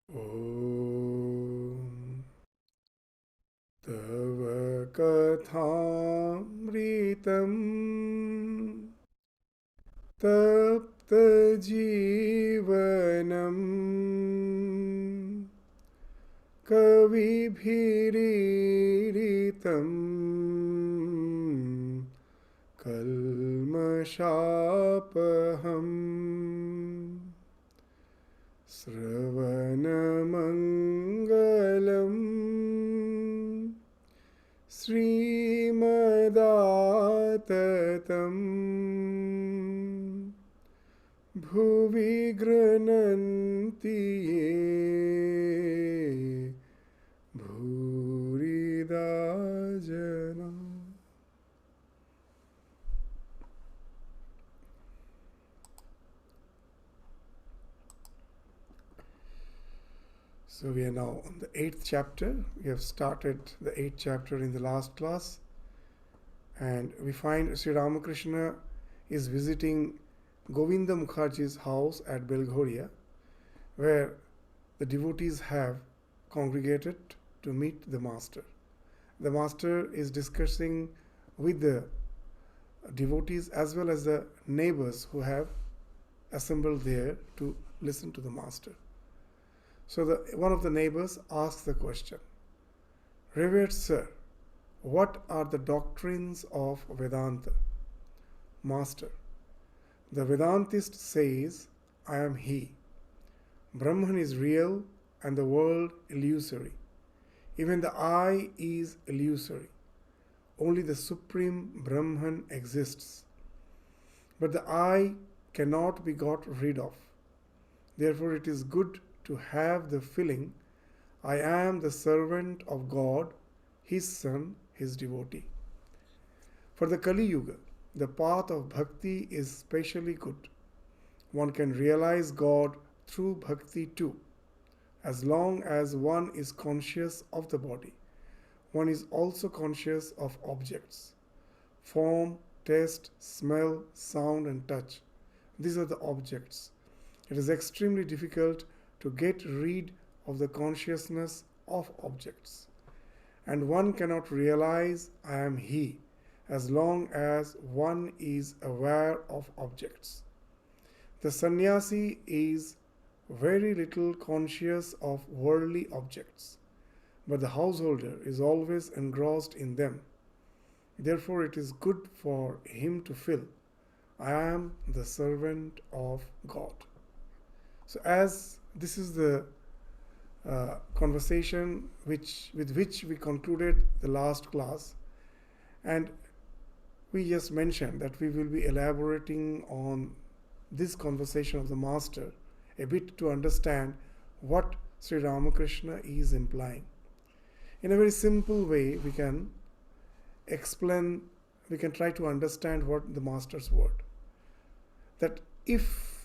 Om Tava Kathamritam Tapta Jivanam Kavibhiriritam Kalmashapaham Sravanamangalam Srimadaatatam Bhuvi Grananti Ye Bhurida Jana. So we are now on the 8th chapter. We have started the 8th chapter in the last class, and we find Sri Ramakrishna is visiting Govinda Mukherjee's house at Belghoria, where the devotees have congregated to meet the master. The master is discussing with the devotees as well as the neighbors who have assembled there to listen to the master. So one of the neighbors asks the question, "Revered sir, what are the doctrines of Vedanta?" Master, the Vedantist says, "I am He. Brahman is real and the world illusory. Even the I is illusory. Only the Supreme Brahman exists. But the I cannot be got rid of. Therefore it is good to have the feeling, I am the servant of God, His son, His devotee." For the Kali Yuga, the path of bhakti is specially good. One can realize God through bhakti too. As long as one is conscious of the body, one is also conscious of objects. Form, taste, smell, sound and touch. These are the objects. It is extremely difficult to get rid of the consciousness of objects. And one cannot realize I am He as long as one is aware of objects. The sannyasi is very little conscious of worldly objects, but the householder is always engrossed in them. Therefore it is good for him to feel, I am the servant of God. So as this is the conversation with which we concluded the last class, and we just mentioned that we will be elaborating on this conversation of the master a bit to understand what Sri Ramakrishna is implying. In a very simple way, we can try to understand what the master's word. That if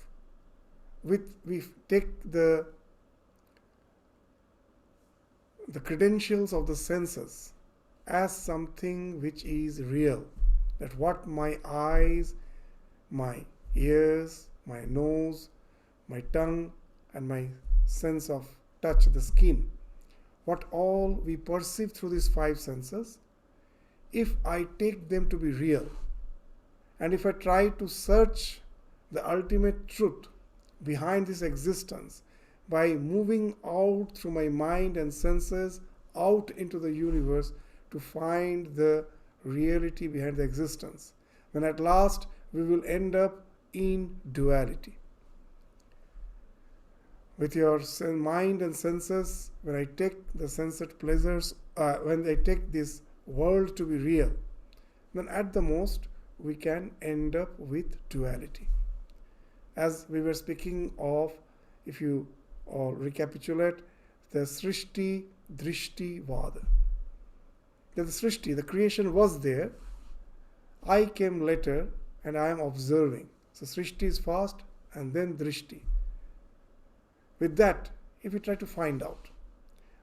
we take the credentials of the senses as something which is real, that what my eyes, my ears, my nose, my tongue and my sense of touch, the skin, what all we perceive through these five senses, if I take them to be real, and if I try to search the ultimate truth behind this existence by moving out through my mind and senses out into the universe to find the reality behind the existence, then at last we will end up in duality. With your mind and senses, when I take the sensate pleasures, when I take this world to be real, then at the most we can end up with duality. As we were speaking of, if you recapitulate, the Srishti Drishti Vada. That the Srishti, the creation was there, I came later and I am observing. So Srishti is first and then Drishti. With that, if we try to find out,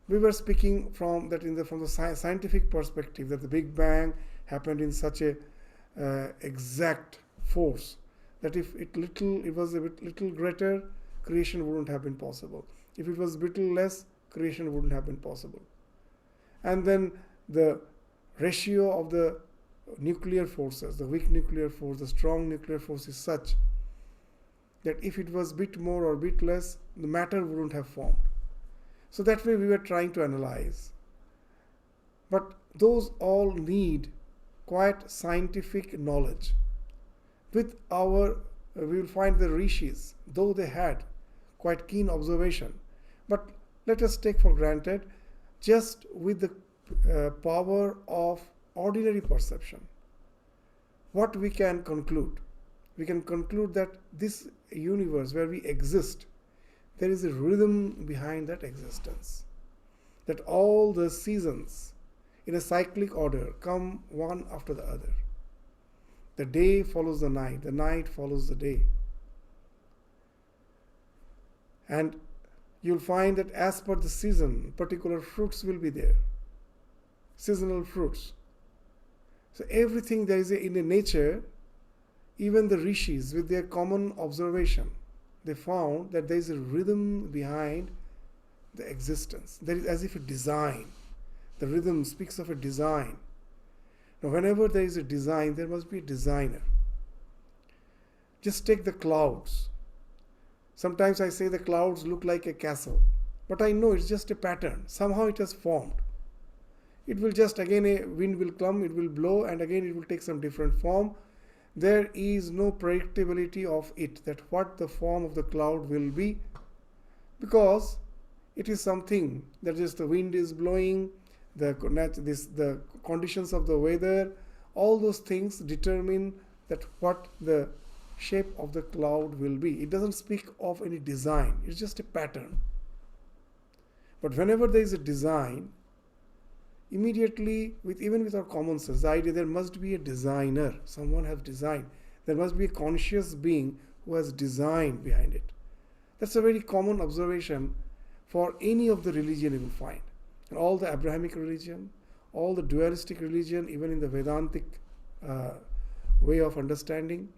we were speaking from the scientific perspective that the Big Bang happened in such a exact force that if it was a little greater, creation wouldn't have been possible. If it was little less, creation wouldn't have been possible. And then the ratio of the nuclear forces, the weak nuclear force, the strong nuclear force is such that if it was bit more or bit less, the matter wouldn't have formed. So that way we were trying to analyze. But those all need quite scientific knowledge. With we will find the rishis, though they had quite keen observation, but let us take for granted just with the power of ordinary perception, what we can conclude? We can conclude that this universe where we exist, there is a rhythm behind that existence. That all the seasons in a cyclic order come one after the other. The day follows the night follows the day. And you'll find that as per the season, particular fruits will be there. Seasonal fruits. So everything there is in the nature, even the rishis with their common observation, they found that there is a rhythm behind the existence. There is as if a design. The rhythm speaks of a design. Now whenever there is a design, there must be a designer. Just take the clouds. Sometimes I say the clouds look like a castle, but I know it's just a pattern. Somehow it has formed. It will just, again a wind will come, it will blow, and again it will take some different form. There is no predictability of it, that what the form of the cloud will be, because it is something that just the wind is blowing, the conditions of the weather, all those things determine that what the shape of the cloud will be. It doesn't speak of any design, it's just a pattern. But whenever there is a design, immediately, even with our common sense, the idea there must be a designer, someone has designed. There must be a conscious being who has designed behind it. That's a very common observation for any of the religion you will find. And all the Abrahamic religion, all the dualistic religion, even in the Vedantic way of understanding,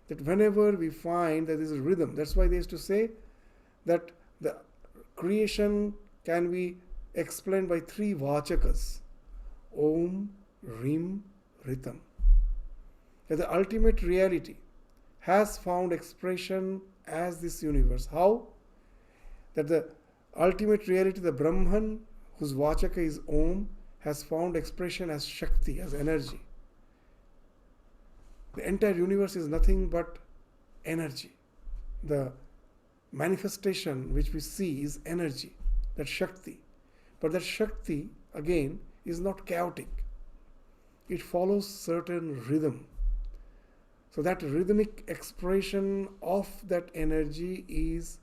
that whenever we find that there is a rhythm, that's why they used to say that the creation can be explained by three vachakas: Om, Rim, Ritam. That the ultimate reality has found expression as this universe. How? That the ultimate reality, the Brahman, whose vachaka is Om, has found expression as Shakti, as energy. The entire universe is nothing but energy. The manifestation which we see is energy, that Shakti. But that Shakti, again, is not chaotic. It follows certain rhythm. So that rhythmic expression of that energy is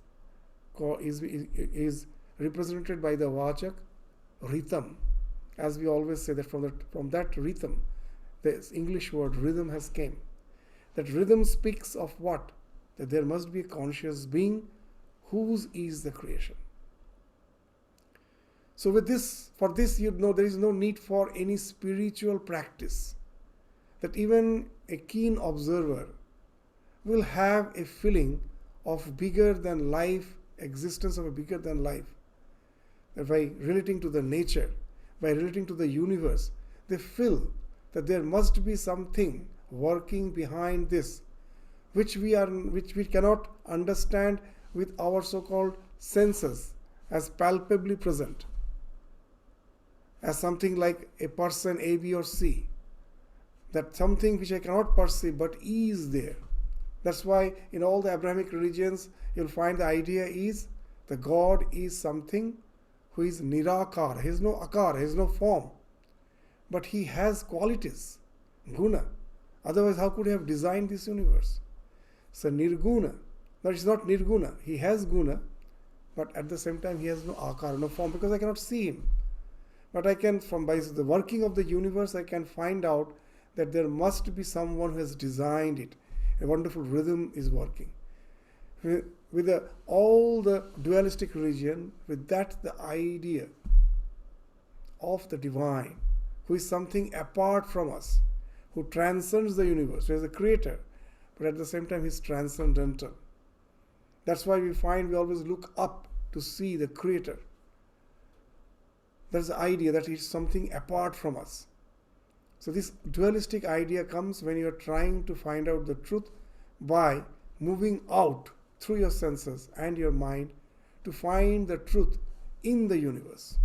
represented by the vachak, Ritam. As we always say that from that rhythm, the English word rhythm has came. That rhythm speaks of what? That there must be a conscious being whose is the creation. So for this there is no need for any spiritual practice. That even a keen observer will have a feeling of bigger than life, existence of a bigger than life. That by relating to the nature, by relating to the universe, they feel that there must be something working behind this, which we cannot understand with our so-called senses as palpably present, as something like a person A, B, or C. That something which I cannot perceive but is there. That's why in all the Abrahamic religions you'll find the idea is the God is something who is nirakar. He has no akar, he has no form. But he has qualities, guna. Otherwise, how could he have designed this universe? So nirguna. No, it's not nirguna. He has guna, but at the same time he has no akar, no form, because I cannot see him. But I can, by the working of the universe, I can find out that there must be someone who has designed it. A wonderful rhythm is working. With all the dualistic religion, with that the idea of the divine, who is something apart from us, who transcends the universe, who is a creator, but at the same time he is transcendental. That's why we always look up to see the Creator. There's the idea that it's something apart from us. So this dualistic idea comes when you're trying to find out the truth by moving out through your senses and your mind to find the truth in the universe.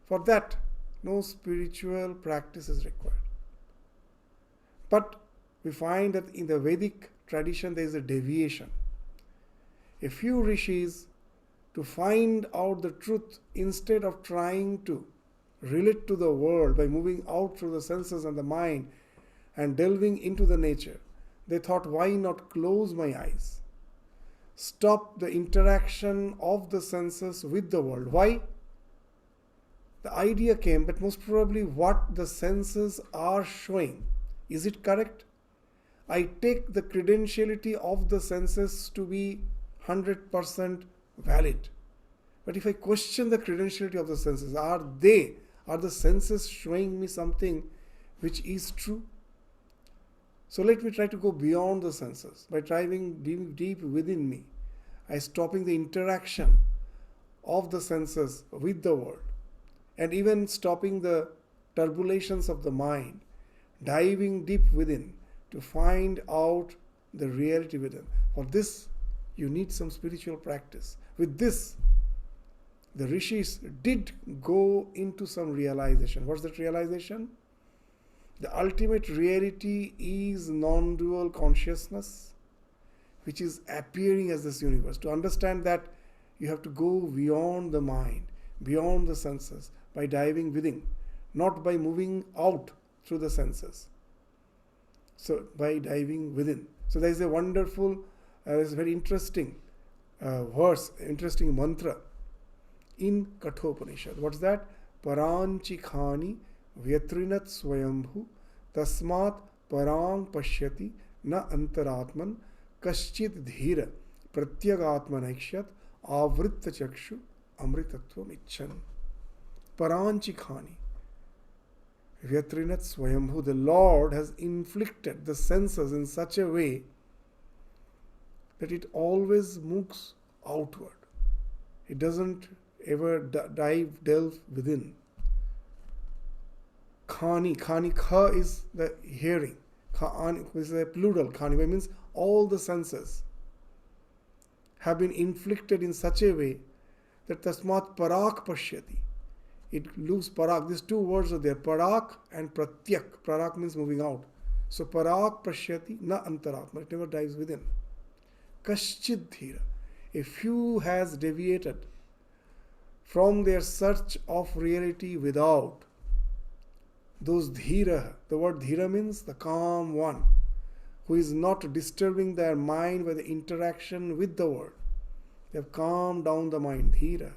For that, no spiritual practice is required. But we find that in the Vedic tradition there is a deviation. A few rishis, to find out the truth, instead of trying to relate to the world by moving out through the senses and the mind and delving into the nature, they thought, why not close my eyes? Stop the interaction of the senses with the world. Why? The idea came that most probably what the senses are showing, is it correct? I take the credentiality of the senses to be 100% valid. But if I question the credentiality of the senses, are the senses showing me something which is true? So let me try to go beyond the senses by driving deep within me. I stopping the interaction of the senses with the world, and even stopping the turbulations of the mind, diving deep within to find out the reality within. For this, you need some spiritual practice. With this, the rishis did go into some realization. What's that realization? The ultimate reality is non-dual consciousness, which is appearing as this universe. To understand that, you have to go beyond the mind, beyond the senses, by diving within, not by moving out through the senses. So, by diving within. So, there is a wonderful, there's a very interesting verse, interesting mantra in Kathopanishad. What's that? Paranchi khani vyatrinat swayambhu tasmat parang pashyati na antaratman kaschit dhira pratyagatmanakshat avritta chakshu amritatvam icchan. Paranchi khani vyatrinat swayambhu. The Lord has inflicted the senses in such a way that it always moves outward. It doesn't ever delve within. Khani, kha is the hearing. Khani is a plural. Khani means all the senses have been inflicted in such a way that tasmat parak pashyati. It loses parak. These two words are there, parak and pratyak. Parak means moving out. So parak pashyati na antaratma. It never dives within. Kaschid dhira. A few has deviated from their search of reality without. Those dhira, the word dhira means the calm one, who is not disturbing their mind by the interaction with the world. They have calmed down the mind, dhira.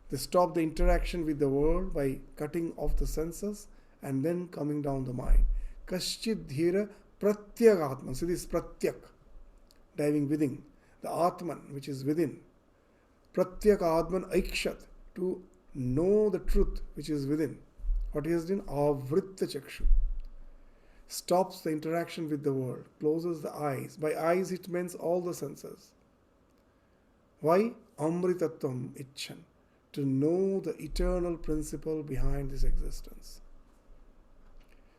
They stop the interaction with the world by cutting off the senses and then coming down the mind. Kaschid dhira pratyagatman. So this is pratyak, diving within. The atman, which is within. Pratyak atman aikshat, to know the truth which is within. What he has done? Avritta chakshu. Stops the interaction with the world, closes the eyes. By eyes it means all the senses. Why? Amritatvam icchan. To know the eternal principle behind this existence.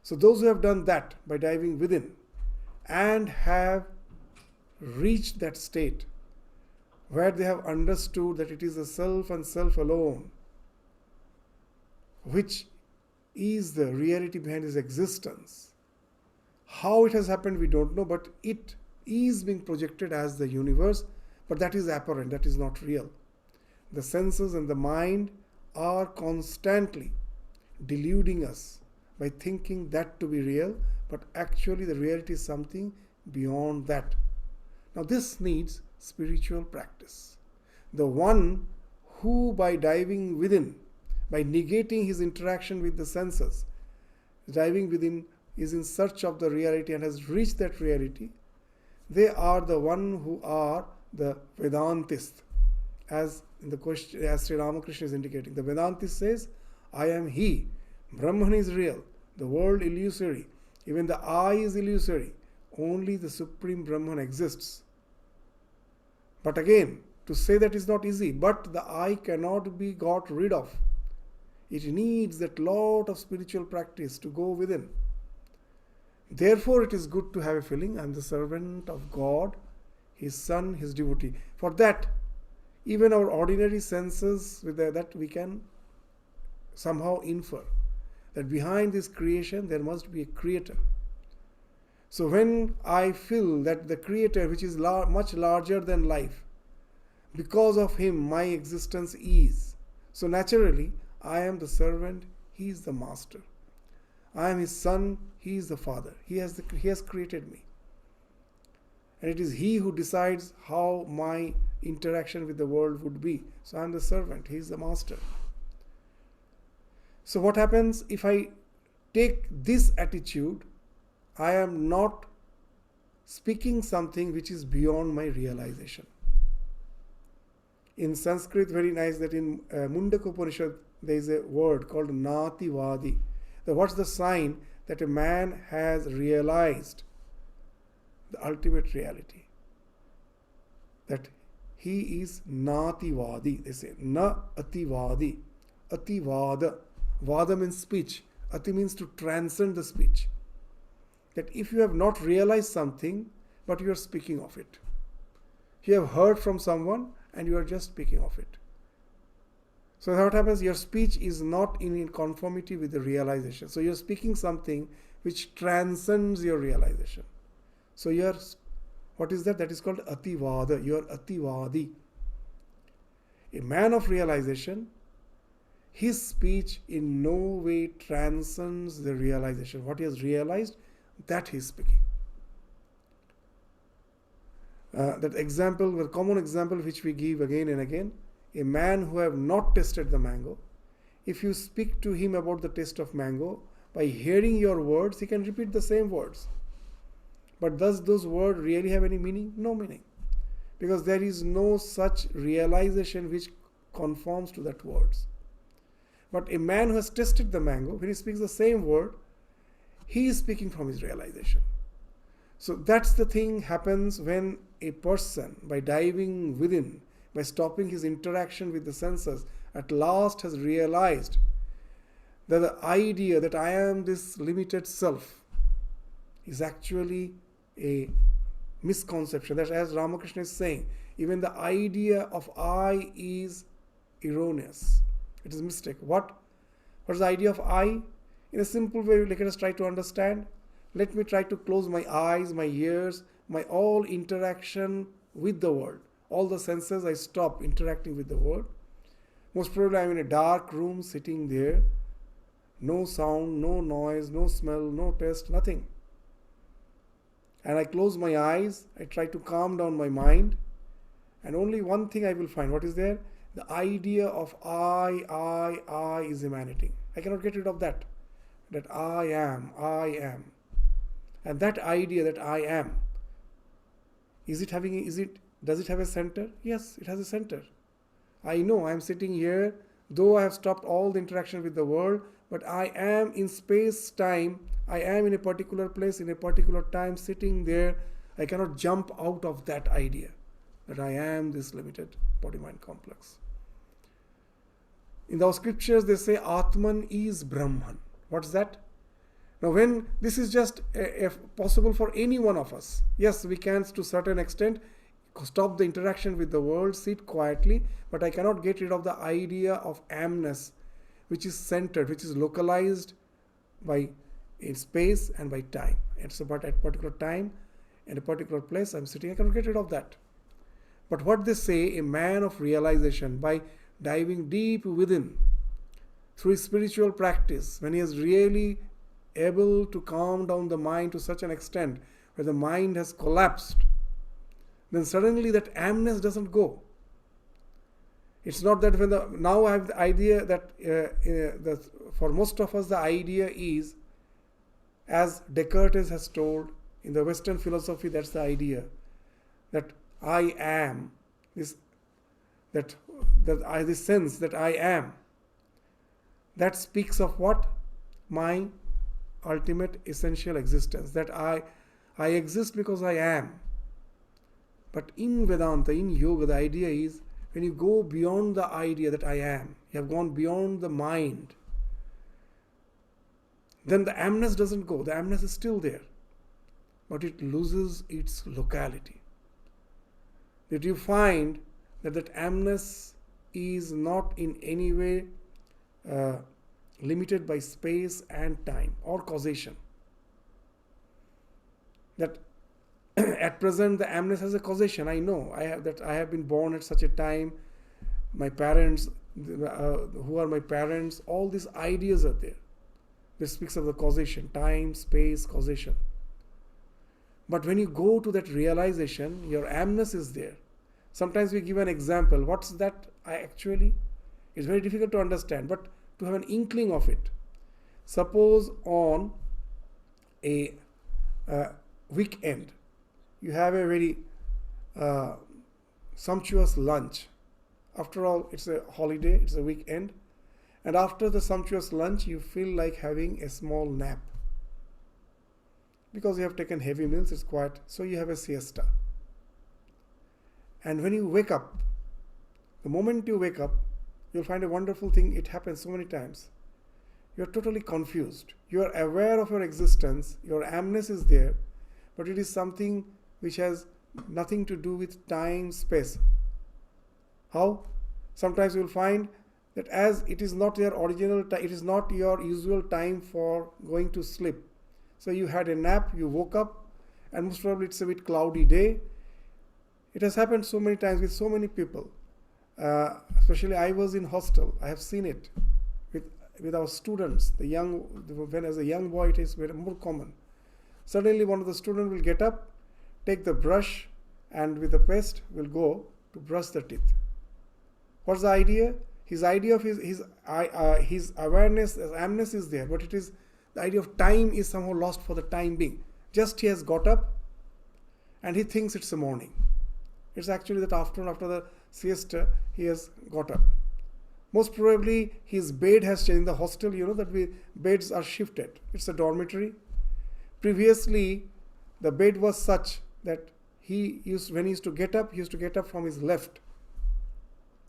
So those who have done that by diving within and have reached that state where they have understood that it is the self and self alone which is the reality behind his existence. How it has happened we don't know, but it is being projected as the universe, but that is apparent, that is not real. The senses and the mind are constantly deluding us by thinking that to be real, but actually the reality is something beyond that. Now this needs spiritual practice. The one who by diving within, by negating his interaction with the senses, diving within, is in search of the reality and has reached that reality, they are the one who are the Vedantist. As in the question, as Sri Ramakrishna is indicating, the Vedantist says, I am he. Brahman is real, the world illusory, even the I is illusory. Only the Supreme Brahman exists. But again, To say that is not easy, but the I cannot be got rid of. It needs that lot of spiritual practice to go within. Therefore, it is good to have a feeling, I am the servant of God, His Son, His devotee. For that, even our ordinary senses, with that we can somehow infer that behind this creation there must be a creator. So when I feel that the creator, which is much larger than life, because of him my existence is, so naturally I am the servant, he is the master. I am his son, he is the father. He has created me. And it is he who decides how my interaction with the world would be. So I am the servant, he is the master. So what happens if I take this attitude? I am not speaking something which is beyond my realization. In Sanskrit, very nice that in Mundaka Upanishad there is a word called Nativadi. What's the sign that a man has realized the ultimate reality? That he is Nativadi. They say Na Ativadi. Ativada. Vada means speech. Ati means to transcend the speech. That if you have not realized something, but you are speaking of it. You have heard from someone and you are just speaking of it. So what happens? Your speech is not in conformity with the realization. So you are speaking something which transcends your realization. So you are, what is that? That is called Ativada. You are Ativadi. A man of realization, his speech in no way transcends the realization. What he has realized, that he is speaking. That example, the common example which we give again and again, a man who have not tasted the mango, if you speak to him about the taste of mango, by hearing your words, he can repeat the same words. But does those words really have any meaning? No meaning. Because there is no such realization which conforms to that words. But a man who has tasted the mango, when he speaks the same word, he is speaking from his realization. So that's the thing happens when a person, by diving within, by stopping his interaction with the senses, at last has realized that the idea that I am this limited self is actually a misconception. That, as Ramakrishna is saying, even the idea of I is erroneous. It is mistake. What is the idea of I? In a simple way, let us try to understand. Let me try to close my eyes, my ears, my all interaction with the world. All the senses, I stop interacting with the world. Most probably I am in a dark room sitting there. No sound, no noise, no smell, no taste, nothing. And I close my eyes, I try to calm down my mind. And only one thing I will find. What is there? The idea of I is emanating. I cannot get rid of that. That I am. And that idea that I am, does it have a center? Yes, it has a center. I know I am sitting here, though I have stopped all the interaction with the world, but I am in space, time, I am in a particular place, in a particular time, sitting there. I cannot jump out of that idea that I am this limited body-mind complex. In the scriptures they say Atman is Brahman. What's that? Now when this is just possible for any one of us, yes, we can to a certain extent stop the interaction with the world, sit quietly, but I cannot get rid of the idea of amness, which is centered, which is localized by in space and by time. It's about at a particular time and a particular place I'm sitting, I cannot get rid of that. But what they say, a man of realization, by diving deep within, through his spiritual practice, when he is really able to calm down the mind to such an extent where the mind has collapsed, then suddenly that amness doesn't go. It's not that now I have the idea that for most of us the idea is, as Descartes has told in the Western philosophy, that's the idea that I am, this sense that I am, that speaks of what? My ultimate essential existence, that I exist because I am. But in Vedanta, in yoga, the idea is when you go beyond the idea that I am, you have gone beyond the mind, then the amness doesn't go. The amness is still there, but it loses its locality. That you find that amness is not in any way limited by space and time or causation. That at present the amness has a causation. I know I have been born at such a time. My parents, who are my parents, all these ideas are there. This speaks of the causation, time, space, causation. But when you go to that realization, your amness is there. Sometimes we give an example. What's that? It's very difficult to understand, but to have an inkling of it. Suppose on a weekend, you have a very sumptuous lunch. After all, it's a holiday, it's a weekend. And after the sumptuous lunch, you feel like having a small nap. Because you have taken heavy meals, it's quiet, so you have a siesta. And when you wake up, the moment you wake up, you'll find a wonderful thing. It happens so many times. You're totally confused. You are aware of your existence. Your amness is there, but it is something which has nothing to do with time, space. How? Sometimes you'll find that as it is not your original time, it is not your usual time for going to sleep. So you had a nap, you woke up, and most probably it's a bit cloudy day. It has happened so many times with so many people. Especially I was in hostel. I have seen it with our students. When as a young boy it is very more common. Suddenly one of the students will get up, take the brush, and with the paste will go to brush the teeth. What's the idea? His idea of his awareness, his amness is there, but it is the idea of time is somehow lost for the time being. Just he has got up and he thinks it's the morning. It's actually that afternoon, after the siesta, he has got up. Most probably his bed has changed. In the hostel, you know that beds are shifted. It's a dormitory. Previously, the bed was such that when he used to get up, he used to get up from his left.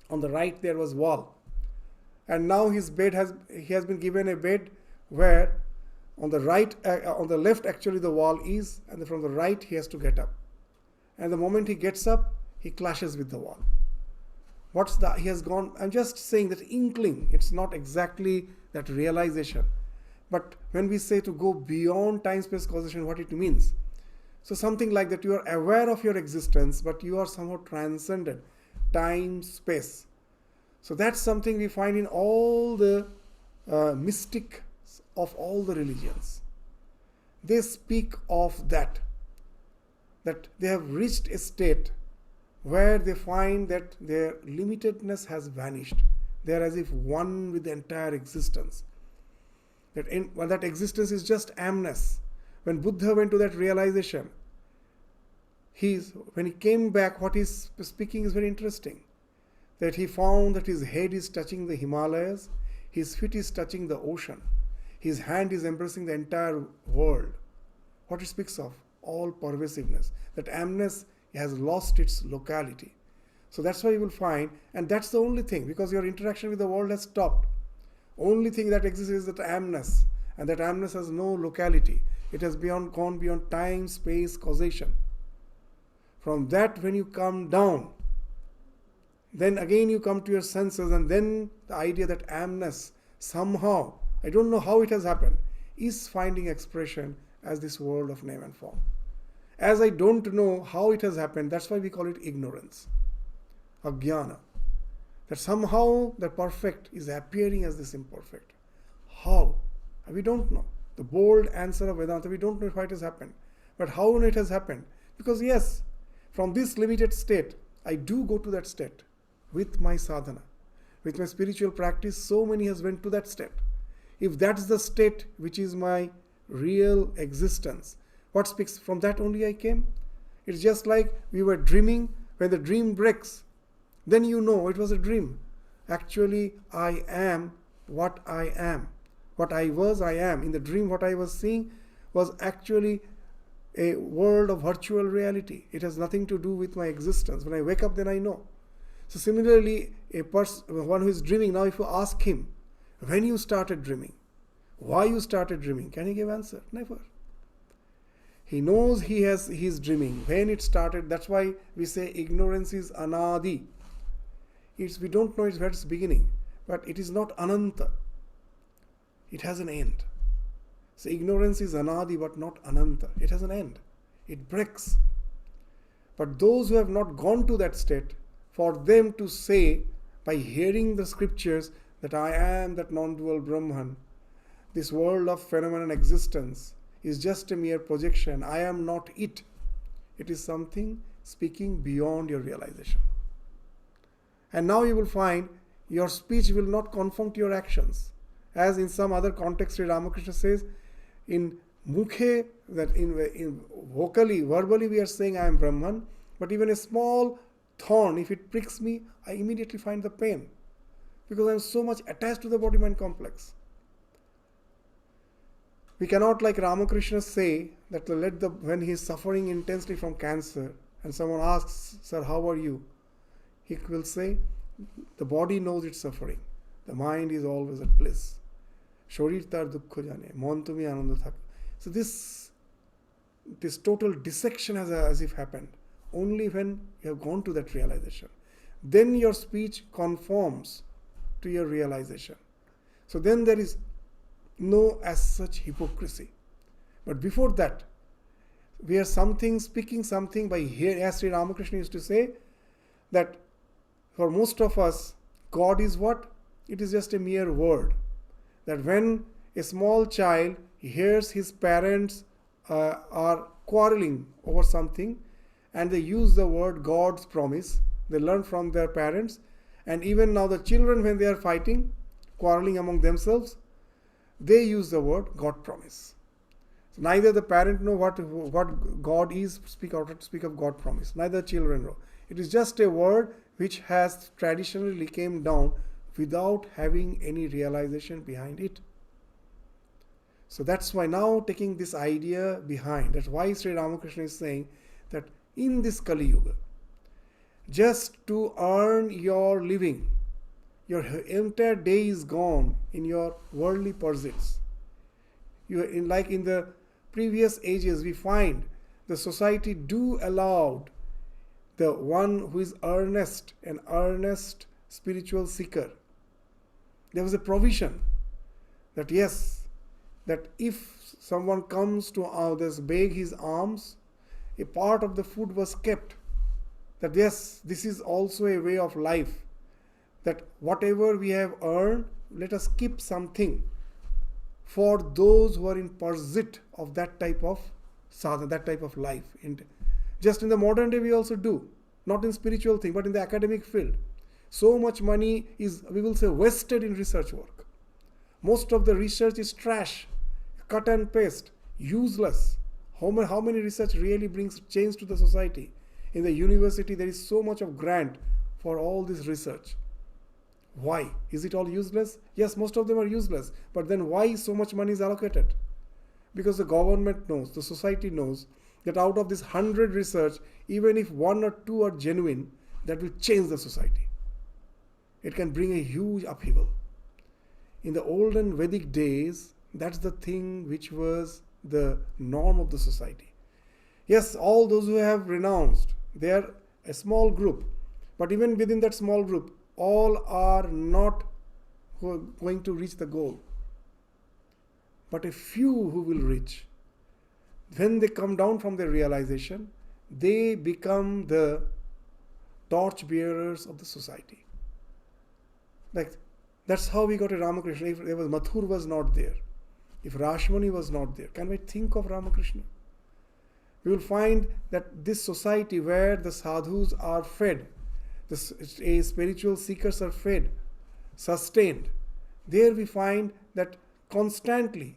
On the right there was wall. And now he has been given a bed where on the left actually the wall is, and from the right he has to get up. And the moment he gets up, he clashes with the wall. He has gone, I'm just saying that inkling, it's not exactly that realization. But when we say to go beyond time, space, causation, what it means. So something like that, you are aware of your existence, but you are somehow transcended. Time, space. So that's something we find in all the mystics of all the religions. They speak of that they have reached a state where they find that their limitedness has vanished. They are as if one with the entire existence. That existence is just amness. When Buddha went to that realization, when he came back, what he's speaking is very interesting. That he found that his head is touching the Himalayas, his feet is touching the ocean, his hand is embracing the entire world. What it speaks of? All pervasiveness. That amness has lost its locality. So that's why you will find, and that's the only thing, because your interaction with the world has stopped. Only thing that exists is that amness, and that amness has no locality. It has gone beyond time, space, causation. From that, when you come down, then again you come to your senses, and then the idea that amness somehow, I don't know how it has happened, is finding expression as this world of name and form. As I don't know how it has happened, that's why we call it ignorance, ajnana. That somehow the perfect is appearing as this imperfect. How? We don't know. The bold answer of Vedanta, we don't know why it has happened. But how it has happened? Because yes, from this limited state, I do go to that state with my sadhana. With my spiritual practice, so many has went to that state. If that's the state which is my real existence, what speaks? From that only I came. It's just like we were dreaming. When the dream breaks, then you know it was a dream. Actually, I am what I am. What I was, I am. In the dream, what I was seeing was actually a world of virtual reality. It has nothing to do with my existence. When I wake up, then I know. So similarly, one who is dreaming, now if you ask him, when you started dreaming, why you started dreaming, can he give answer? Never. He knows he is dreaming. When it started, that's why we say ignorance is anadi. We don't know where it's beginning, but it is not ananta. It has an end. So ignorance is anadi but not ananta. It has an end. It breaks. But those who have not gone to that state, for them to say by hearing the scriptures that I am that non-dual Brahman, this world of phenomenon existence is just a mere projection. I am not it. It is something speaking beyond your realization. And now you will find your speech will not conform to your actions. As in some other context, Sri Ramakrishna says, in mukhe, that in vocally, verbally we are saying I am Brahman, but even a small thorn, if it pricks me, I immediately find the pain, because I am so much attached to the body-mind complex. We cannot, like Ramakrishna, say that when he is suffering intensely from cancer and someone asks, Sir, how are you? He will say, the body knows its suffering. The mind is always at bliss. Shorir tar dukkho jane, mon tumi ananda thak. So this total dissection has as if happened only when you have gone to that realization. Then your speech conforms to your realization. So then there is no as such hypocrisy. But before that, we are speaking something by hearing, as Sri Ramakrishna used to say, that for most of us, God is what? It is just a mere word. That when a small child hears his parents are quarreling over something, and they use the word God's promise, they learn from their parents, and even now the children, when they are fighting, quarreling among themselves, they use the word God promise. So neither the parent know what God is, speak of God promise. Neither children know. It is just a word which has traditionally came down without having any realization behind it. So that's why now taking this idea behind, that's why Sri Ramakrishna is saying that in this Kali Yuga, just to earn your living, your entire day is gone in your worldly pursuits. Like in the previous ages, we find the society do allow the one who is an earnest spiritual seeker. There was a provision that yes, that if someone comes to beg his alms, a part of the food was kept. That yes, this is also a way of life. That whatever we have earned, let us keep something for those who are in pursuit of that type of sadhana, that type of life. Just in the modern day we also do, not in spiritual thing, but in the academic field. So much money is, we will say, wasted in research work. Most of the research is trash, cut and paste, useless. How many research really brings change to the society? In the university there is so much of grant for all this research. Why? Is it all useless? Yes, most of them are useless. But then why so much money is allocated? Because the government knows, the society knows, that out of this 100 research, even if 1 or 2 are genuine, that will change the society. It can bring a huge upheaval. In the olden Vedic days, that's the thing which was the norm of the society. Yes, all those who have renounced, they are a small group. But even within that small group, all are not going to reach the goal. But a few who will reach. When they come down from their realization, they become the torch bearers of the society. Like that's how we got a Ramakrishna. If there was Mathur was not there, if Rashmani was not there, can we think of Ramakrishna? We will find that this society where the sadhus are fed, the spiritual seekers are fed, sustained, there we find that constantly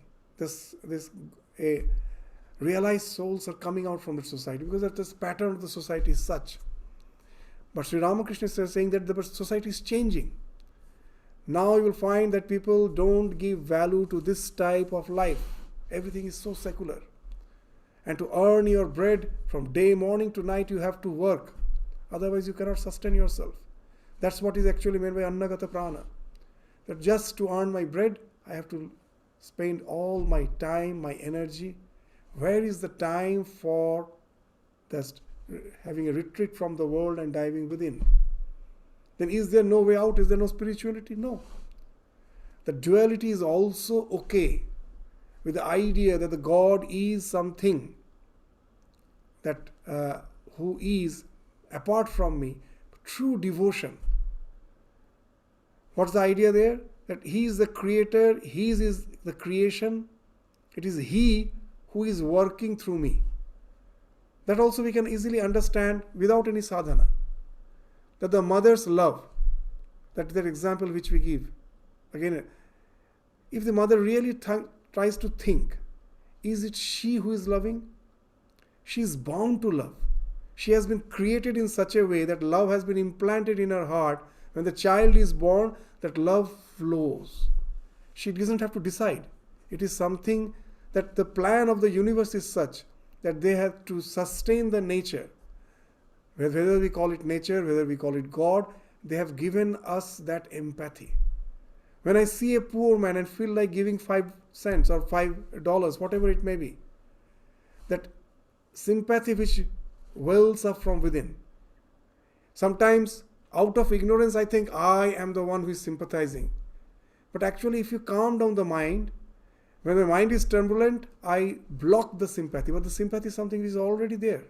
realized souls are coming out from the society, because that this pattern of the society is such. But Sri Ramakrishna is saying that the society is changing. Now you will find that people don't give value to this type of life. Everything is so secular. And to earn your bread from day morning to night, you have to work. Otherwise, you cannot sustain yourself. That's what is actually meant by Annagata Prana. That just to earn my bread, I have to spend all my time, my energy. Where is the time for just having a retreat from the world and diving within? Then is there no way out? Is there no spirituality? No. The duality is also okay with the idea that the God is something that who is apart from me. True devotion. What's the idea there? That He is the creator, He is the creation. It is He who is working through me. That also we can easily understand without any sadhana. That the mother's love, that is the example which we give. Again, if the mother really tries to think, is it she who is loving? She is bound to love. She has been created in such a way that love has been implanted in her heart. When the child is born, that love flows. She doesn't have to decide. It is something that the plan of the universe is such that they have to sustain the nature. Whether we call it nature, whether we call it God, they have given us that empathy. When I see a poor man and feel like giving 5 cents or $5, whatever it may be, that sympathy which wells up from within. Sometimes, out of ignorance, I think I am the one who is sympathizing. But actually, if you calm down the mind, when the mind is turbulent, I block the sympathy. But the sympathy is something which is already there.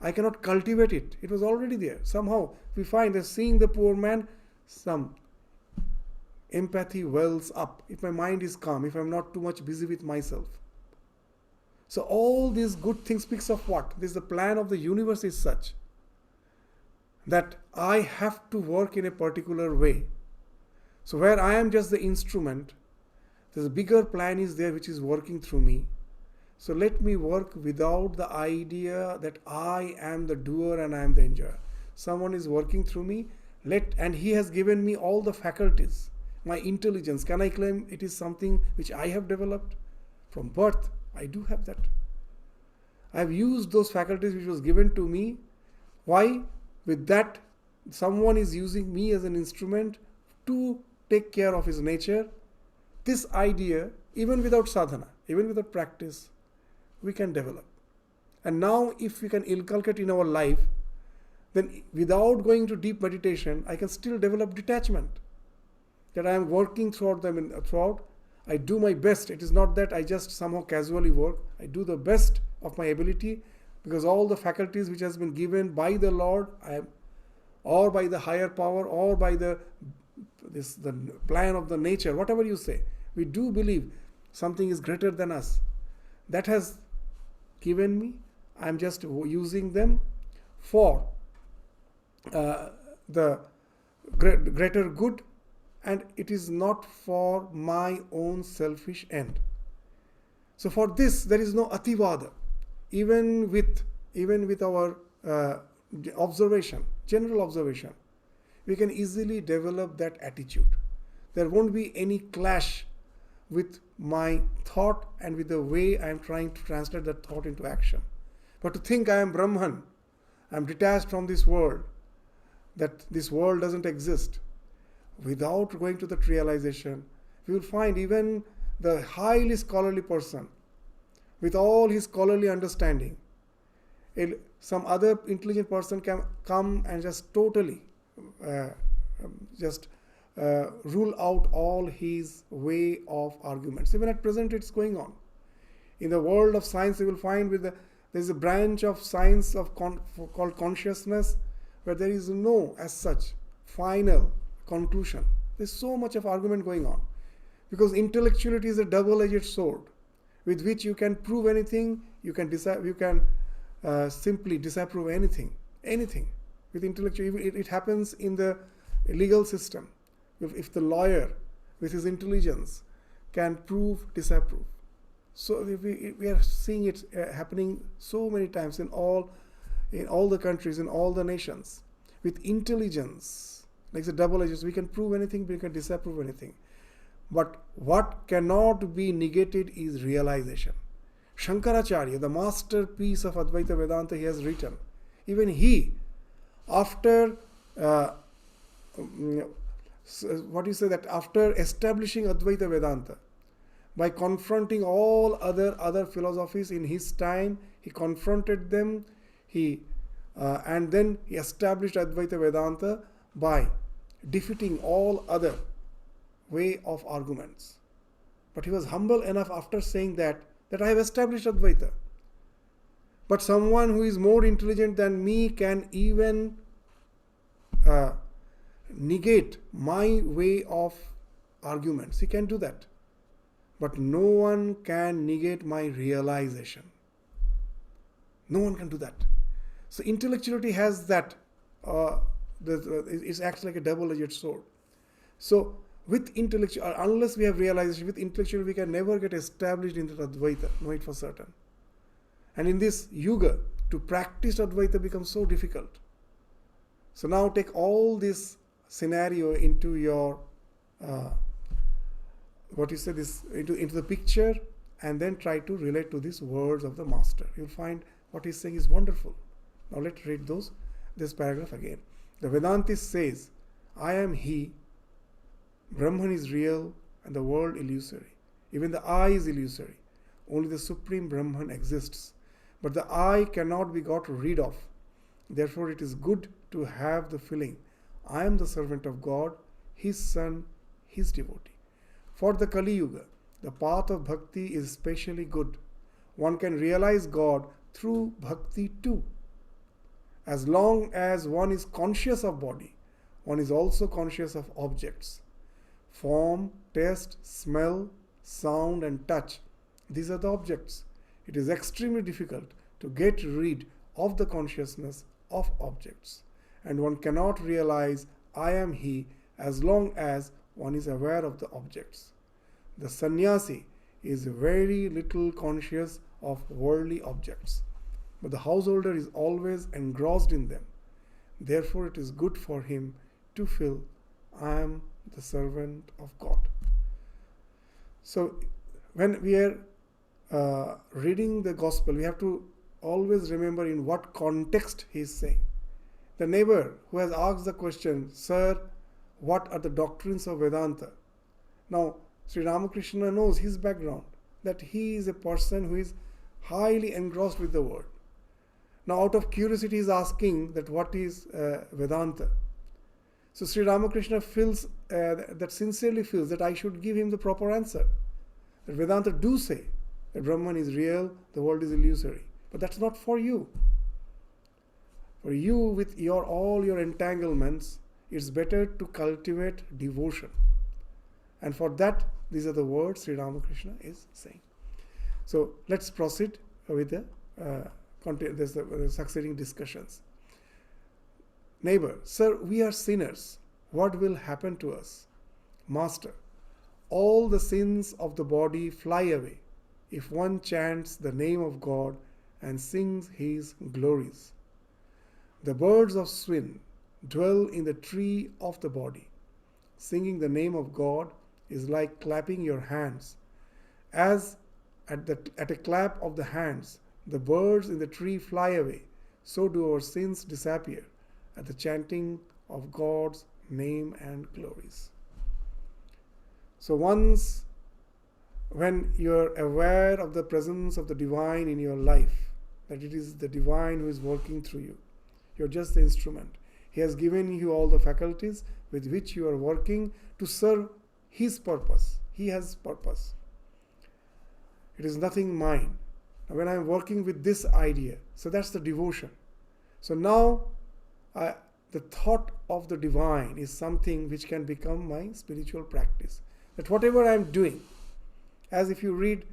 I cannot cultivate it. It was already there. Somehow, we find that seeing the poor man, some empathy wells up. If my mind is calm, if I'm not too much busy with myself. So all these good things speaks of what? This is the plan of the universe is such that I have to work in a particular way. So where I am just the instrument, there's a bigger plan is there which is working through me. So let me work without the idea that I am the doer and I am the enjoyer. Someone is working through me, and he has given me all the faculties. My intelligence, can I claim it is something which I have developed? From birth, I do have that. I have used those faculties which was given to me. Why? With that, someone is using me as an instrument to take care of his nature. This idea, even without sadhana, even without practice, we can develop. And now if we can inculcate in our life, then without going to deep meditation, I can still develop detachment. That I am working throughout. I do my best. It is not that I just somehow casually work. I do the best of my ability because all the faculties which has been given by the Lord, or by the higher power, or by the plan of the nature, whatever you say, we do believe something is greater than us. That has given me. I am just using them for the greater good, and it is not for my own selfish end. So for this, there is no ativada. Even with our observation, general observation, we can easily develop that attitude. There won't be any clash with my thought and with the way I am trying to translate that thought into action. But to think I am Brahman, I am detached from this world, that this world doesn't exist, without going to that realization, we will find even the highly scholarly person, with all his scholarly understanding, some other intelligent person can come and just totally rule out all his way of arguments. Even at present it's going on. In the world of science, you will find there's a branch of science called consciousness, where there is no, as such, final conclusion. There's so much of argument going on. Because intellectuality is a double-edged sword, with which you can prove anything, you can simply disapprove anything. With intellectual, it happens in the legal system. If the lawyer, with his intelligence, can prove, disapprove. So we are seeing it happening so many times in all the countries, in all the nations. With intelligence, like the double edges, we can prove anything, we can disapprove anything. But what cannot be negated is realization. Shankaracharya, the masterpiece of Advaita Vedanta, he has written. Even he, after after establishing Advaita Vedanta, by confronting all other philosophies in his time, he confronted them. And then he established Advaita Vedanta by defeating all other way of arguments. But he was humble enough after saying that I have established Advaita. But someone who is more intelligent than me can even negate my way of arguments. He can do that. But no one can negate my realization. No one can do that. So intellectuality has that, it acts like a double-edged sword. So with intellectual, unless we have realization, with intellectual we can never get established into Advaita, know it for certain. And in this yuga, to practice Advaita becomes so difficult. So now take all this scenario into your, into the picture, and then try to relate to these words of the master. You'll find what he's saying is wonderful. Now let's read this paragraph again. The Vedantist says, I am he, Brahman is real and the world illusory. Even the I is illusory. Only the Supreme Brahman exists. But the I cannot be got rid of. Therefore it is good to have the feeling, I am the servant of God, his son, his devotee. For the Kali Yuga, the path of bhakti is especially good. One can realize God through bhakti too. As long as one is conscious of body, one is also conscious of objects. Form, taste, smell, sound and touch. These are the objects. It is extremely difficult to get rid of the consciousness of objects. And one cannot realize I am he as long as one is aware of the objects. The sannyasi is very little conscious of worldly objects, but the householder is always engrossed in them. Therefore it is good for him to feel I am the servant of God. So when we are reading the gospel, we have to always remember in what context he is saying. The neighbor who has asked the question, Sir, what are the doctrines of Vedanta? Now, Sri Ramakrishna knows his background, that he is a person who is highly engrossed with the word. Now, out of curiosity, he is asking that what is Vedanta? So Sri Ramakrishna feels that sincerely feels that I should give him the proper answer. That Vedanta do say that Brahman is real, the world is illusory. But that's not for you. For you, with all your entanglements, it's better to cultivate devotion. And for that, these are the words Sri Ramakrishna is saying. So let's proceed with the succeeding discussions. Neighbor, sir, we are sinners. What will happen to us? Master, all the sins of the body fly away if one chants the name of God and sings his glories. The birds of swin dwell in the tree of the body. Singing the name of God is like clapping your hands. As at a clap of the hands, the birds in the tree fly away, so do our sins disappear at the chanting of God's name and glories. So once when you're aware of the presence of the divine in your life, that it is the divine who is working through you, you're just the instrument. He has given you all the faculties with which you are working to serve his purpose. He has purpose. It is nothing mine. Now, when I'm working with this idea, so that's the devotion. So now the thought of the divine is something which can become my spiritual practice. That whatever I'm doing, as if you read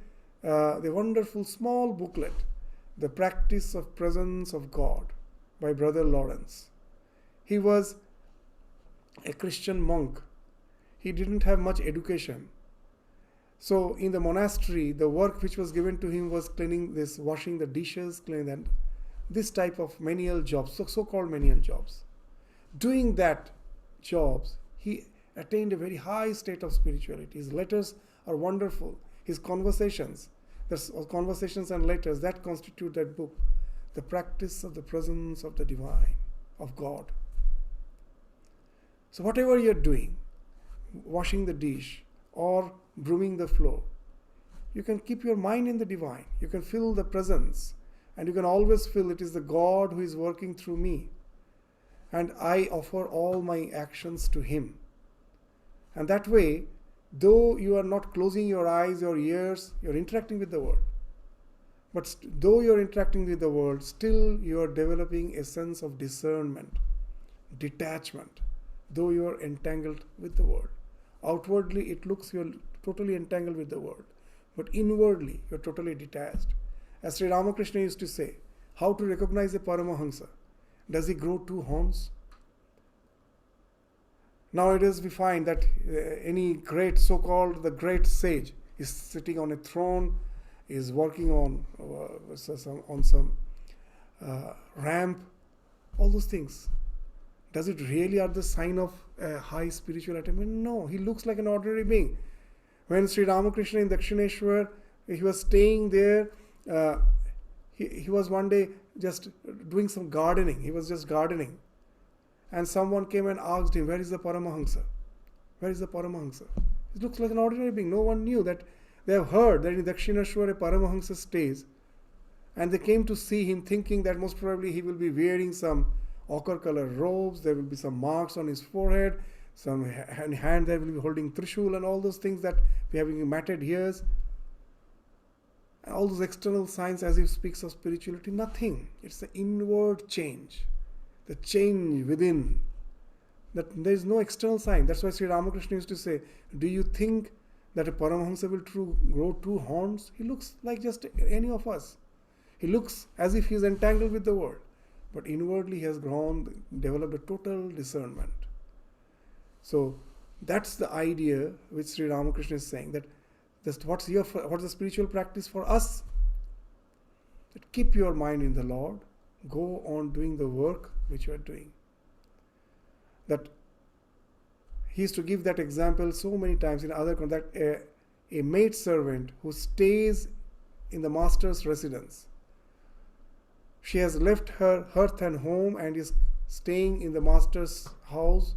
the wonderful small booklet, The Practice of Presence of God by Brother Lawrence. He was a Christian monk. He didn't have much education. So in the monastery, the work which was given to him was washing the dishes, cleaning this type of menial jobs, so-called menial jobs. Doing that jobs, he attained a very high state of spirituality. His letters are wonderful. His conversations, That's Conversations and Letters, that constitute that book. The practice of the presence of the divine, of God. So whatever you're doing, washing the dish or brooming the floor, you can keep your mind in the divine. You can feel the presence, and you can always feel it is the God who is working through me. And I offer all my actions to Him. And that way, though you are not closing your eyes or ears, you're interacting with the world. But though you're interacting with the world, still you are developing a sense of discernment, detachment, though you are entangled with the world. Outwardly, it looks you're totally entangled with the world, but inwardly, you're totally detached. As Sri Ramakrishna used to say, how to recognize a Paramahamsa? Does he grow two horns? Nowadays, we find that any great, so-called the great sage is sitting on a throne, is working on some ramp, all those things. Does it really are the sign of a high spiritual attainment? No, he looks like an ordinary being. When Sri Ramakrishna in Dakshineshwar, he was staying there, he was one day just doing some gardening. He was just gardening. And someone came and asked him, where is the Paramahamsa? Where is the Paramahamsa? He looks like an ordinary being. No one knew that. They have heard that in Dakshineshwar a Paramahamsa stays. And they came to see him thinking that most probably he will be wearing some ochre colored robes, there will be some marks on his forehead, some hand there will be holding Trishul and all those things that we have in matted ears. And all those external signs as he speaks of spirituality, nothing. It's the inward change, the change within. That there is no external sign. That's why Sri Ramakrishna used to say, do you think that a Paramahamsa will grow two horns? He looks like just any of us. He looks as if he is entangled with the world. But inwardly he has developed a total discernment. So that's the idea which Sri Ramakrishna is saying, that what's the spiritual practice for us? That keep your mind in the Lord, go on doing the work which you are doing. That he used to give that example so many times in other contexts, that a maid servant who stays in the master's residence. She has left her hearth and home and is staying in the master's house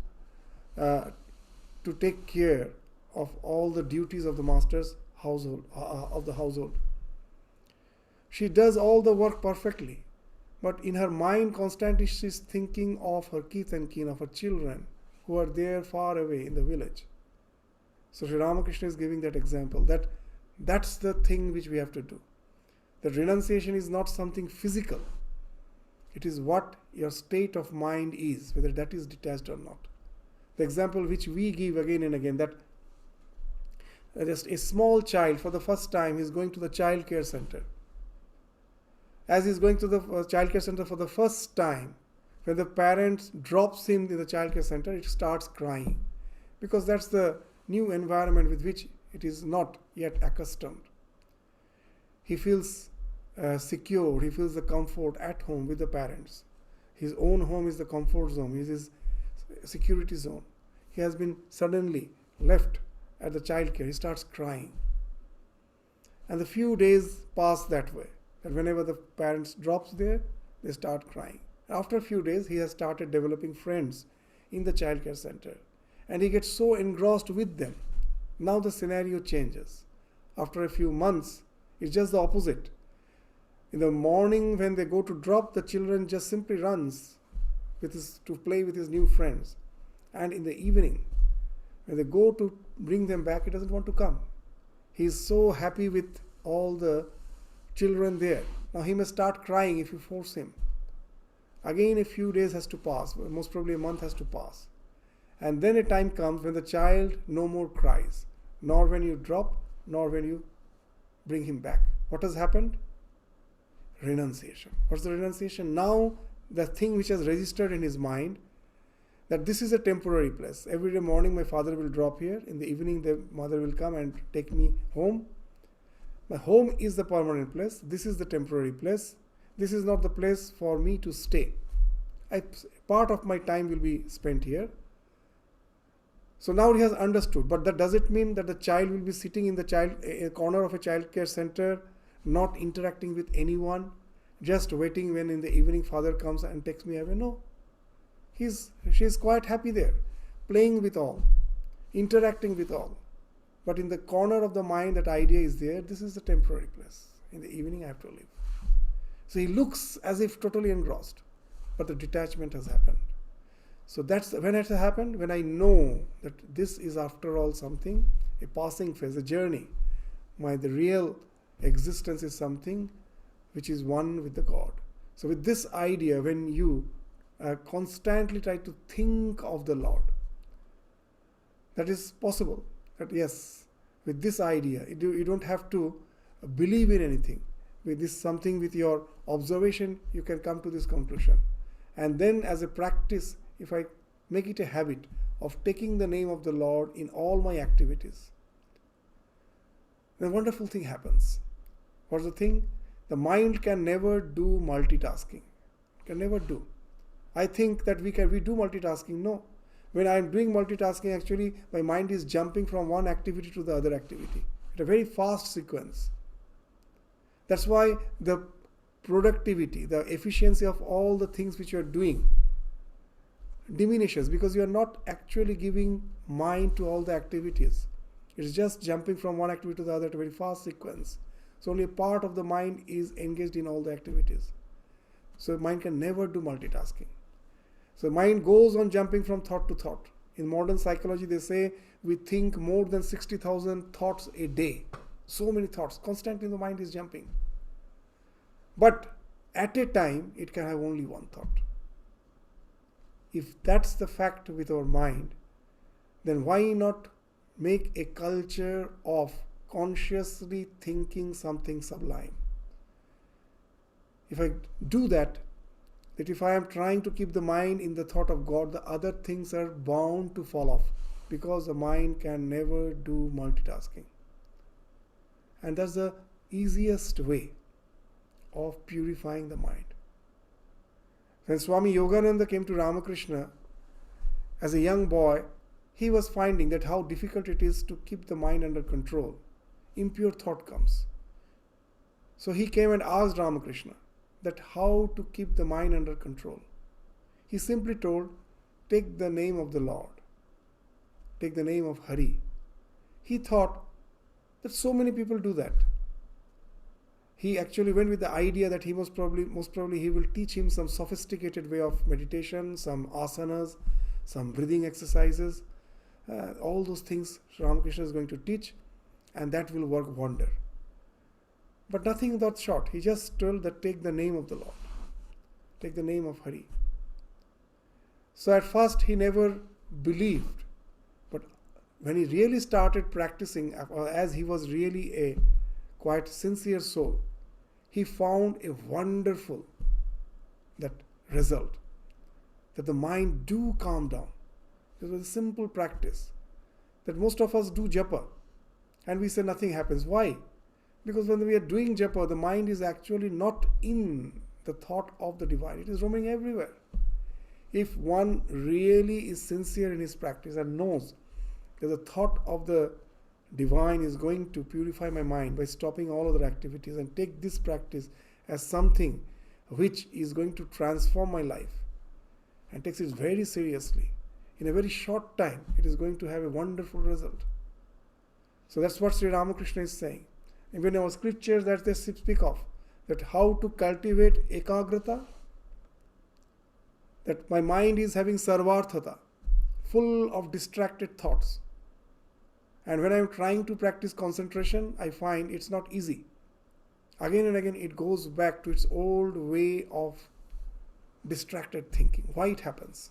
to take care of all the duties of the master's household. She does all the work perfectly, but in her mind constantly she is thinking of her kith and kin, of her children who are there far away in the village. So Sri Ramakrishna is giving that example, that's the thing which we have to do. That renunciation is not something physical. It is what your state of mind is, whether that is detached or not. The example which we give again and again, that just a small child for the first time is going to the child care center. As he is going to the child care center for the first time, when the parent drops him in the child care center, it starts crying. Because that's the new environment with which it is not yet accustomed. He feels secure, he feels the comfort at home with the parents. His own home is the comfort zone, is his security zone. He has been suddenly left at the child care, he starts crying. And the few days pass that way, that whenever the parents drops there, they start crying. After a few days, he has started developing friends in the child care center. And he gets so engrossed with them. Now the scenario changes. After a few months, it's just the opposite. In the morning when they go to drop, the children just simply runs to play with his new friends. And in the evening, when they go to bring them back, he doesn't want to come. He is so happy with all the children there. Now he may start crying if you force him. Again a few days has to pass, most probably a month has to pass. And then a time comes when the child no more cries, nor when you drop, nor when you bring him back. What has happened? Renunciation. What's the renunciation? Now the thing which has registered in his mind, that this is a temporary place. Every day morning my father will drop here. In the evening the mother will come and take me home. My home is the permanent place. This is the temporary place. This is not the place for me to stay. Part of my time will be spent here. So now he has understood. But that does it mean that the child will be sitting in the corner of a child care center not interacting with anyone, just waiting when in the evening father comes and takes me away. No. She's quite happy there, playing with all, interacting with all. But in the corner of the mind, that idea is there. This is the temporary place. In the evening, I have to leave. So he looks as if totally engrossed, but the detachment has happened. So that's when it has happened, when I know that this is after all something, a passing phase, a journey. The real existence is something which is one with the God. So with this idea, when you constantly try to think of the Lord, that is possible. That yes, with this idea, you don't have to believe in anything. With this something, with your observation, you can come to this conclusion. And then as a practice, if I make it a habit of taking the name of the Lord in all my activities, then a wonderful thing happens. What's the thing? The mind can never do multitasking. Can never do. I think that we do multitasking. No. When I am doing multitasking, actually, my mind is jumping from one activity to the other activity at a very fast sequence. That's why the productivity, the efficiency of all the things which you are doing diminishes, because you are not actually giving mind to all the activities. It's just jumping from one activity to the other at a very fast sequence. So only a part of the mind is engaged in all the activities. So mind can never do multitasking. So mind goes on jumping from thought to thought. In modern psychology, they say we think more than 60,000 thoughts a day. So many thoughts. Constantly the mind is jumping. But at a time, it can have only one thought. If that's the fact with our mind, then why not make a culture of consciously thinking something sublime? If I do that if I am trying to keep the mind in the thought of God, the other things are bound to fall off, because the mind can never do multitasking. And that's the easiest way of purifying the mind. When Swami Yogananda came to Ramakrishna as a young boy, he was finding that how difficult it is to keep the mind under control. Impure thought comes. So he came and asked Ramakrishna that how to keep the mind under control. He simply told, take the name of the Lord. Take the name of Hari. He thought that so many people do that. He actually went with the idea that most probably he will teach him some sophisticated way of meditation, some asanas, some breathing exercises, all those things Ramakrishna is going to teach, and that will work wonder. But nothing that short. He just told that take the name of the Lord. Take the name of Hari. So at first he never believed. But when he really started practicing, as he was really a quite sincere soul, he found a wonderful result. That the mind do calm down. It was a simple practice. That most of us do japa. And we say nothing happens. Why? Because when we are doing japa, the mind is actually not in the thought of the divine. It is roaming everywhere. If one really is sincere in his practice and knows that the thought of the divine is going to purify my mind by stopping all other activities, and take this practice as something which is going to transform my life, and takes it very seriously, in a very short time, it is going to have a wonderful result. So that's what Sri Ramakrishna is saying. Even our scriptures that they speak of, that how to cultivate ekagrata, that my mind is having sarvarthata, full of distracted thoughts. And when I am trying to practice concentration, I find it's not easy. Again and again it goes back to its old way of distracted thinking. Why it happens?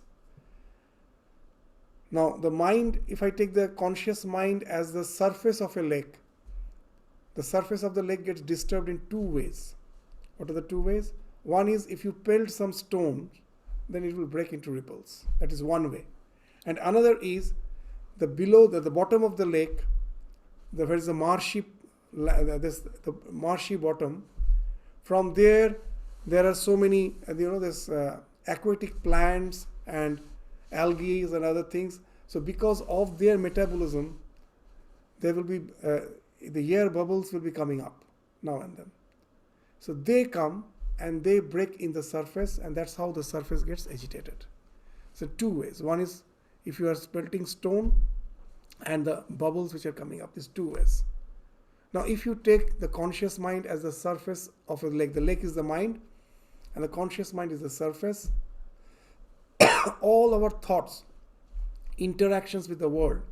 Now the mind, if I take the conscious mind as the surface of a lake, the surface of the lake gets disturbed in two ways. What are the two ways? One is if you pelt some stones, then it will break into ripples. That is one way. And another is the bottom of the lake, where is the marshy bottom. From there are so many, aquatic plants and algae and other things. So because of their metabolism, there will be the air bubbles will be coming up now and then. So they come and they break in the surface, and that's how the surface gets agitated. So two ways. One is if you are smelting stone and the bubbles which are coming up, is two ways. Now if you take the conscious mind as the surface of a lake, the lake is the mind and the conscious mind is the surface, all our thoughts, interactions with the world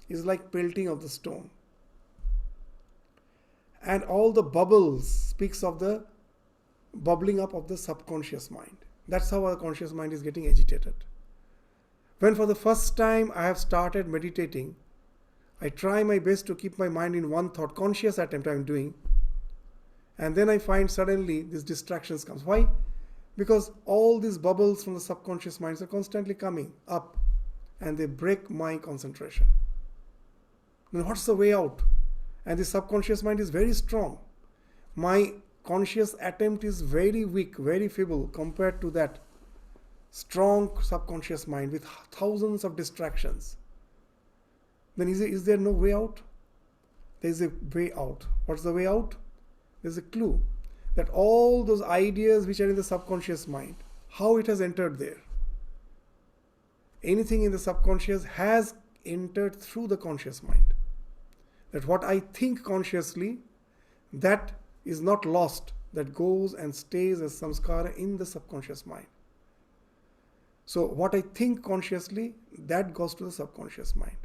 is like pelting of the stone. And all the bubbles speaks of the bubbling up of the subconscious mind. That's how our conscious mind is getting agitated. When for the first time I have started meditating, I try my best to keep my mind in one thought, conscious attempt I am doing, and then I find suddenly these distractions comes. Why? Because all these bubbles from the subconscious minds are constantly coming up and they break my concentration. Then what's the way out? And the subconscious mind is very strong. My conscious attempt is very weak, very feeble compared to that strong subconscious mind with thousands of distractions. Then is there no way out? There is a way out. What's the way out? There's a clue that all those ideas which are in the subconscious mind, how it has entered there. Anything in the subconscious has entered through the conscious mind. That what I think consciously, that is not lost, that goes and stays as samskara in the subconscious mind. So what I think consciously, that goes to the subconscious mind.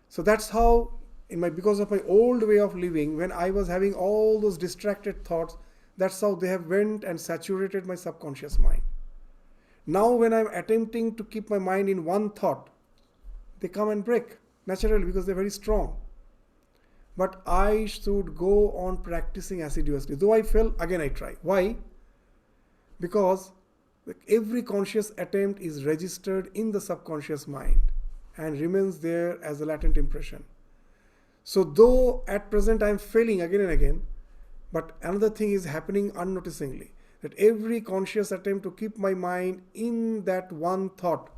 So that's how, because of my old way of living, when I was having all those distracted thoughts, that's how they have went and saturated my subconscious mind. Now when I'm attempting to keep my mind in one thought, they come and break naturally because they're very strong. But I should go on practicing assiduously. Though I fail, again I try. Why? Because every conscious attempt is registered in the subconscious mind and remains there as a latent impression. So though at present I am failing again and again, but another thing is happening unnoticingly, that every conscious attempt to keep my mind in that one thought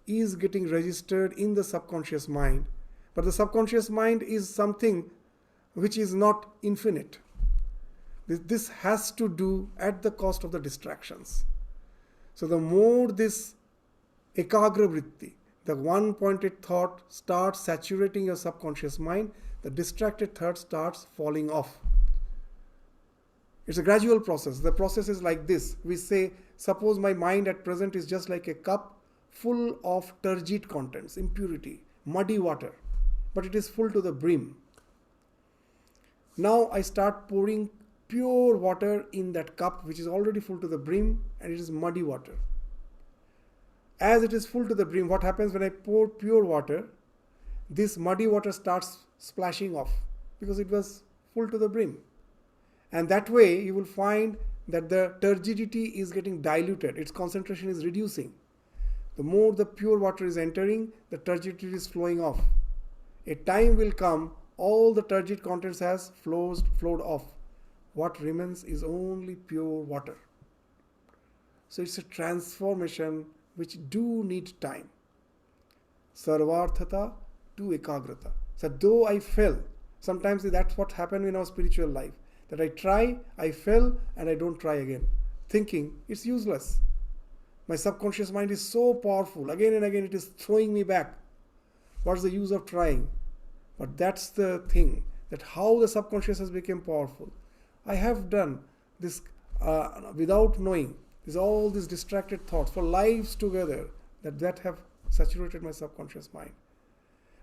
is getting registered in the subconscious mind. But the subconscious mind is something which is not infinite. This has to do at the cost of the distractions. So the more this ekagra vritti, the one pointed thought, starts saturating your subconscious mind, the distracted thought starts falling off. It's a gradual process. The process is like this. We say, suppose my mind at present is just like a cup full of turgid contents, impurity, muddy water, but it is full to the brim. Now I start pouring pure water in that cup which is already full to the brim, and it is muddy water. As it is full to the brim, what happens when I pour pure water? This muddy water starts splashing off because it was full to the brim. And that way you will find that the turgidity is getting diluted, its concentration is reducing. The more the pure water is entering, the turgidity is flowing off. A time will come, all the turgid contents has flowed off. What remains is only pure water. So it's a transformation which do need time. Sarvarthata to ekagrata. So though I fail, sometimes that's what happened in our spiritual life. That I try, I fail, and I don't try again. Thinking it's useless. My subconscious mind is so powerful. Again and again it is throwing me back. What's the use of trying? But that's the thing. That how the subconscious has become powerful. I have done this without knowing. There's all these distracted thoughts for lives together that have saturated my subconscious mind.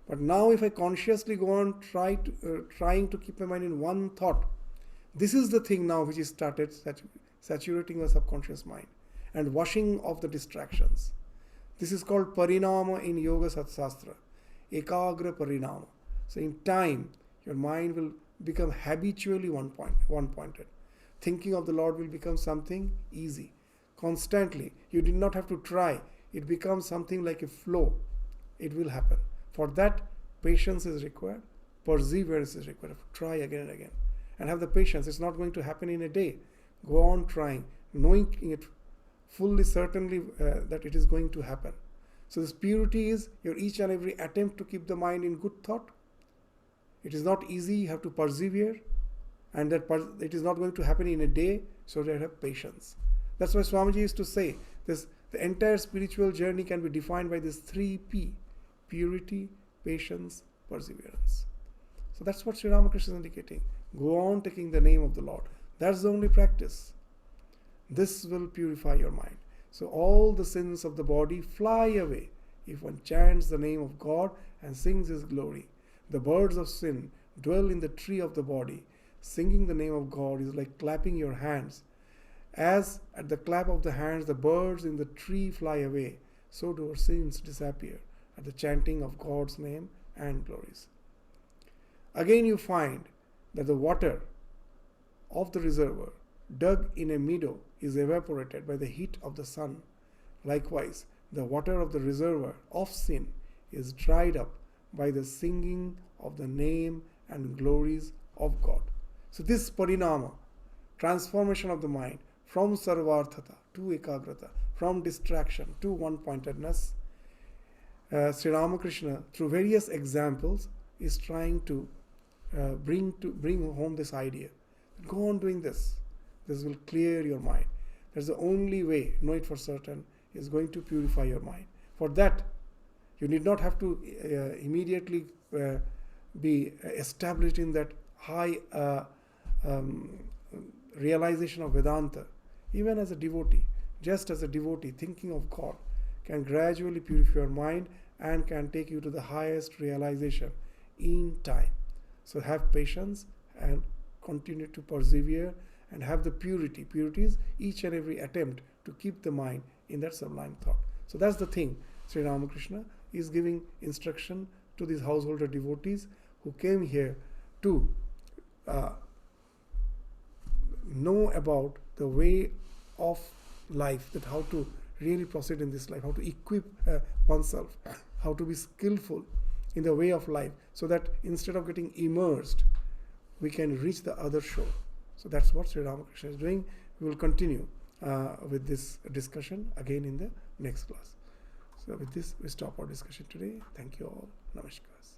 But now if I consciously go on trying to keep my mind in one thought, this is the thing now which is started saturating my subconscious mind and washing off the distractions. This is called parinama in Yoga Satsastra. Ekagra parinama. So in time, your mind will become habitually one-pointed. Thinking of the Lord will become something easy. Constantly. You did not have to try. It becomes something like a flow. It will happen. For that, patience is required. Perseverance is required. Try again and again. And have the patience. It's not going to happen in a day. Go on trying. Knowing it fully certainly that it is going to happen. So this purity is your each and every attempt to keep the mind in good thought. It is not easy. You have to persevere. and that it is not going to happen in a day, so they have patience. That's why Swamiji used to say this: the entire spiritual journey can be defined by this 3P: purity, patience, perseverance. So that's what Sri Ramakrishna is indicating. Go on taking the name of the Lord. That's the only practice. This will purify your mind. So all the sins of the body fly away if one chants the name of God and sings His glory. The birds of sin dwell in the tree of the body. Singing the name of God is like clapping your hands. As at the clap of the hands the birds in the tree fly away, so do our sins disappear at the chanting of God's name and glories. Again you find that the water of the reservoir dug in a meadow is evaporated by the heat of the sun. Likewise, the water of the reservoir of sin is dried up by the singing of the name and glories of God. So this parinama, transformation of the mind from sarvarthata to ekagrata, from distraction to one-pointedness, Sri Ramakrishna, through various examples, is trying to bring home this idea. Go on doing this. This will clear your mind. That's the only way, know it for certain, is going to purify your mind. For that, you need not have to immediately be established in that high realization of Vedanta. Even as a devotee, just as a devotee thinking of God can gradually purify your mind and can take you to the highest realization in time. So have patience and continue to persevere and have the purity. Purity is each and every attempt to keep the mind in that sublime thought. So that's the thing. Sri Ramakrishna is giving instruction to these householder devotees who came here to know about the way of life, that how to really proceed in this life, how to equip oneself, how to be skillful in the way of life, so that instead of getting immersed, we can reach the other shore. So that's what Sri Ramakrishna is doing. We will continue with this discussion again in the next class. So with this, we stop our discussion today. Thank you all. Namaskar.